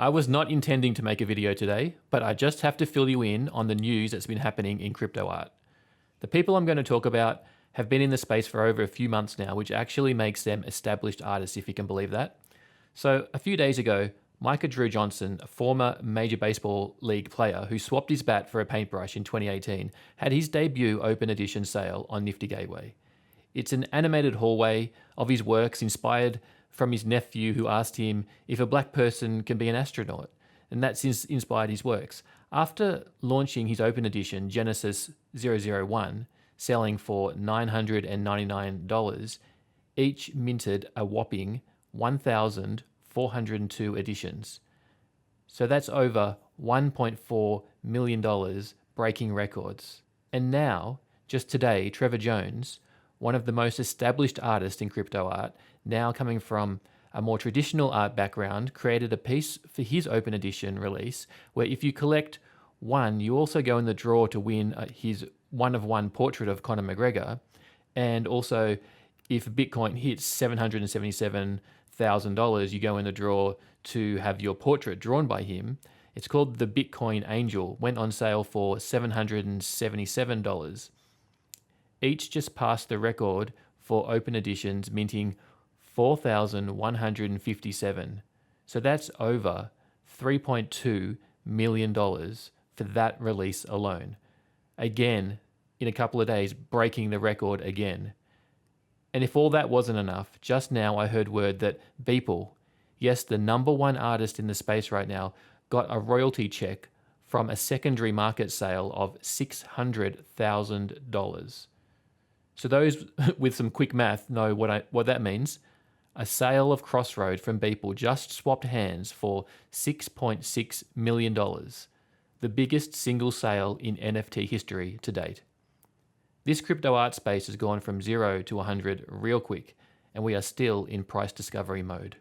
I was not intending to make a video today, but I just have to fill you in on the news that's been happening in crypto art. The people I'm going to talk about have been in the space for over a few months now, which actually makes them established artists, if you can believe that. So a few days ago, Micah Johnson, a former Major Baseball League player who swapped his bat for a paintbrush in 2018, had his debut open edition sale on Nifty Gateway. It's an animated hallway of his works inspired from his nephew who asked him if a black person can be an astronaut, and that's inspired his works. After launching his open edition, Genesis 001, selling for $999, each minted a whopping 1,402 editions. So that's over $1.4 million, breaking records. And now, just today, Trevor Jones, one of the most established artists in crypto art, now coming from a more traditional art background, created a piece for his open edition release where if you collect one, you also go in the draw to win his one-of-one portrait of Conor McGregor. And also, if Bitcoin hits $777,000, you go in the draw to have your portrait drawn by him. It's called the Bitcoin Angel, went on sale for $777. Each just passed the record for open editions, minting 4,157. So that's over $3.2 million for that release alone. Again, in a couple of days, breaking the record again. And if all that wasn't enough, just now I heard word that Beeple, yes, the number one artist in the space right now, got a royalty check from a secondary market sale of $600,000. So those with some quick math know what that means. A sale of Crossroad from Beeple just swapped hands for $6.6 million, the biggest single sale in NFT history to date. This crypto art space has gone from 0 to 100 real quick, and we are still in price discovery mode.